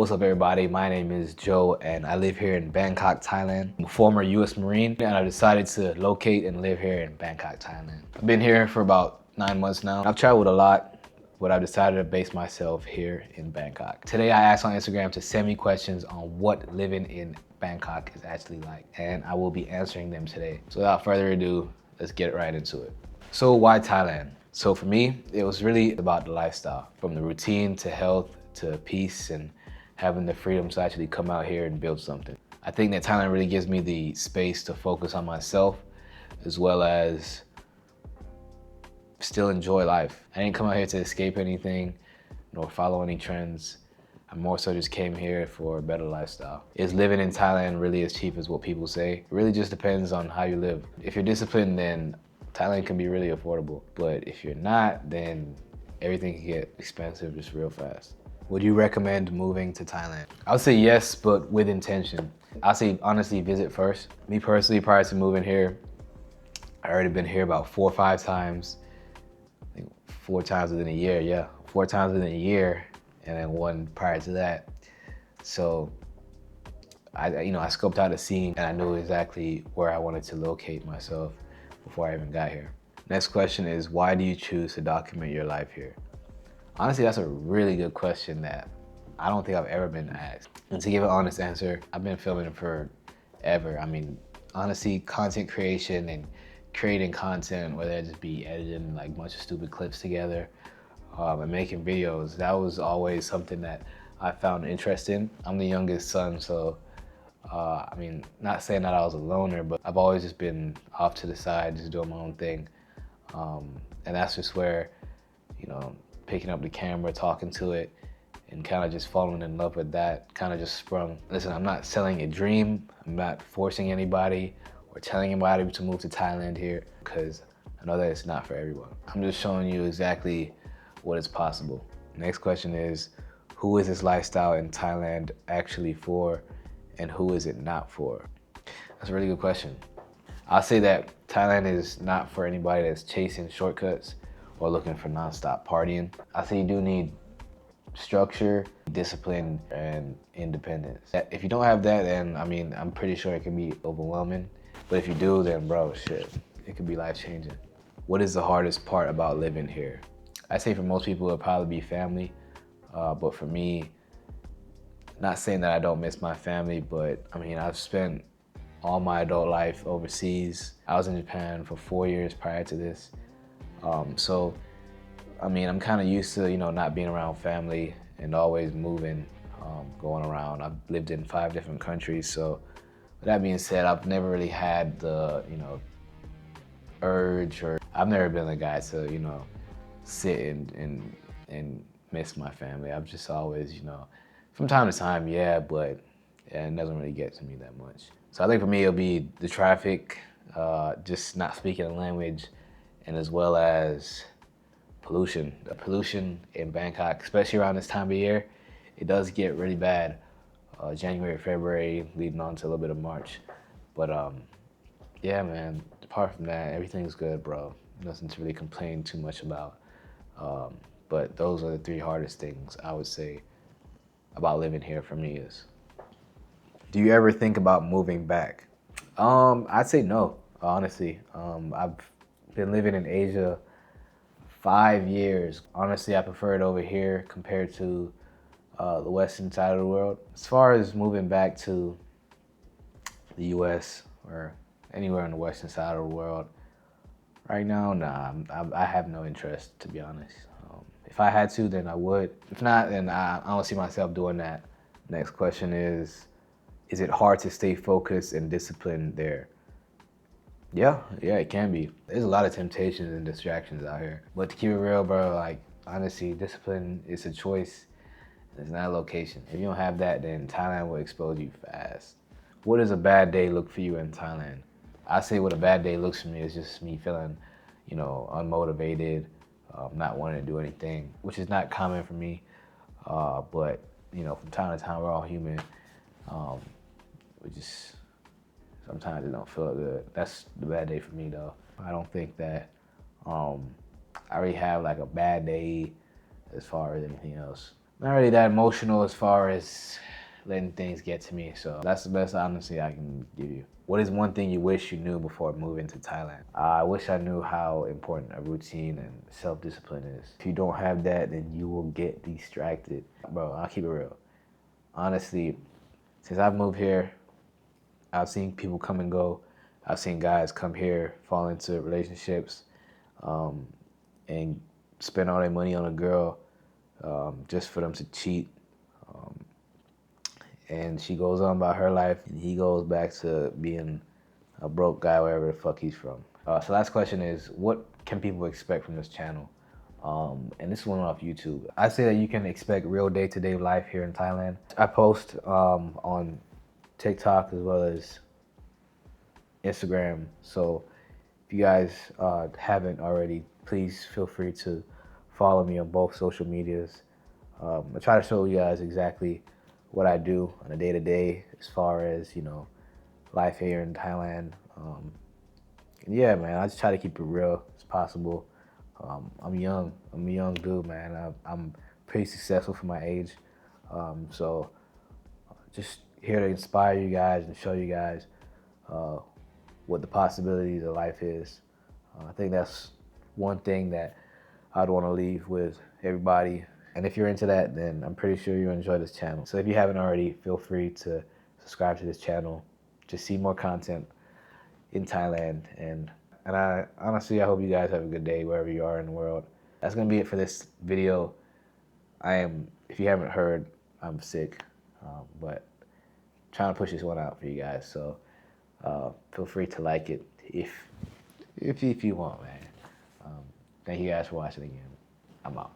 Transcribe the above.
What's up everybody, my name is Joe and I live here in Bangkok, Thailand. I'm a former US Marine and I decided to locate and live here in Bangkok, Thailand. I've been here for about 9 months now. I've traveled a lot, but I've decided to base myself here in Bangkok. Today I asked on Instagram to send me questions on what living in Bangkok is actually like, and I will be answering them today. So without further ado, let's get right into it. So why Thailand? So for me, it was really about the lifestyle, from the routine to health to peace and having the freedom to actually come out here and build something. I think that Thailand really gives me the space to focus on myself as well as still enjoy life. I didn't come out here to escape anything nor follow any trends. I more so just came here for a better lifestyle. Is living in Thailand really as cheap as what people say? It really just depends on how you live. If you're disciplined, then Thailand can be really affordable. But if you're not, then everything can get expensive just real fast. Would you recommend moving to Thailand? I would say yes, but with intention. I'll say honestly visit first. Me personally, prior to moving here, I already been here about 4 or 5 times. I think 4 times within a year, yeah. 4 times within a year, and then 1 prior to that. So I scoped out a scene and I knew exactly where I wanted to locate myself before I even got here. Next question is, why do you choose to document your life here? Honestly, that's a really good question that I don't think I've ever been asked. And to give an honest answer, I've been filming forever. I mean, honestly, content creation and creating content, whether it just be editing like a bunch of stupid clips together and making videos, that was always something that I found interest in. I'm the youngest son, so I mean, not saying that I was a loner, but I've always just been off to the side, just doing my own thing. And that's just where, picking up the camera, talking to it, and kind of just falling in love with that kind of just sprung. Listen, I'm not selling a dream. I'm not forcing anybody or telling anybody to move to Thailand here, because I know that it's not for everyone. I'm just showing you exactly what is possible. Next question is, who is this lifestyle in Thailand actually for, and who is it not for? That's a really good question. I'll say that Thailand is not for anybody that's chasing shortcuts or looking for nonstop partying. I say you do need structure, discipline, and independence. If you don't have that, then I mean, I'm pretty sure it can be overwhelming. But if you do, then bro, shit, it could be life-changing. What is the hardest part about living here? I say for most people, it'll probably be family. But for me, not saying that I don't miss my family, but I mean, I've spent all my adult life overseas. I was in Japan for 4 years prior to this. So, I mean, I'm kind of used to, not being around family and always moving, going around. I've lived in 5 different countries. So with that being said, I've never really had the, urge, or I've never been the guy to, sit and miss my family. I've just always, from time to time, yeah, but yeah, it doesn't really get to me that much. So I think for me, it'll be the traffic, just not speaking the language, and as well as pollution. The pollution in Bangkok, especially around this time of year, it does get really bad. January, February, leading on to a little bit of March. But yeah, man, apart from that, everything's good, bro. Nothing to really complain too much about. But those are the 3 hardest things I would say about living here for me is. Do you ever think about moving back? I'd say no, honestly. I've been living in Asia 5 years. Honestly, I prefer it over here compared to the western side of the world. As far as moving back to the US or anywhere on the western side of the world, right now, nah, I have no interest, to be honest. If I had to, then I would. If not, then I don't see myself doing that. Next question is it hard to stay focused and disciplined there? Yeah, it can be. There's a lot of temptations and distractions out here. But to keep it real, bro, like, honestly, discipline is a choice. It's not a location. If you don't have that, then Thailand will expose you fast. What does a bad day look for you in Thailand? I say what a bad day looks for me is just me feeling, unmotivated, not wanting to do anything, which is not common for me. But, from time to time, we're all human. Sometimes it don't feel good. That's the bad day for me, though. I don't think that I already have like a bad day as far as anything else. not really that emotional as far as letting things get to me. So that's the best honesty I can give you. What is one thing you wish you knew before moving to Thailand? I wish I knew how important a routine and self-discipline is. If you don't have that, then you will get distracted. Bro, I'll keep it real. Honestly, since I've moved here, I've seen people come and go. I've seen guys come here, fall into relationships, and spend all their money on a girl just for them to cheat. And she goes on about her life, and he goes back to being a broke guy wherever the fuck he's from. So last question is, what can people expect from this channel? And this one off YouTube. I say that you can expect real day-to-day life here in Thailand. I post on TikTok as well as Instagram. So if you guys haven't already, please feel free to follow me on both social medias. I try to show you guys exactly what I do on a day-to-day as far as, you know, life here in Thailand. And yeah, man, I just try to keep it real as possible. I'm young. I'm a young dude, man. I'm pretty successful for my age. So just here to inspire you guys and show you guys what the possibilities of life is. I think that's one thing that I'd want to leave with everybody. And if you're into that, then I'm pretty sure you'll enjoy this channel. So if you haven't already, feel free to subscribe to this channel. Just see more content in Thailand. And I honestly, I hope you guys have a good day wherever you are in the world. That's gonna be it for this video. If you haven't heard, I'm sick, but trying to push this one out for you guys. So feel free to like it if you want, man. Thank you guys for watching again. I'm out.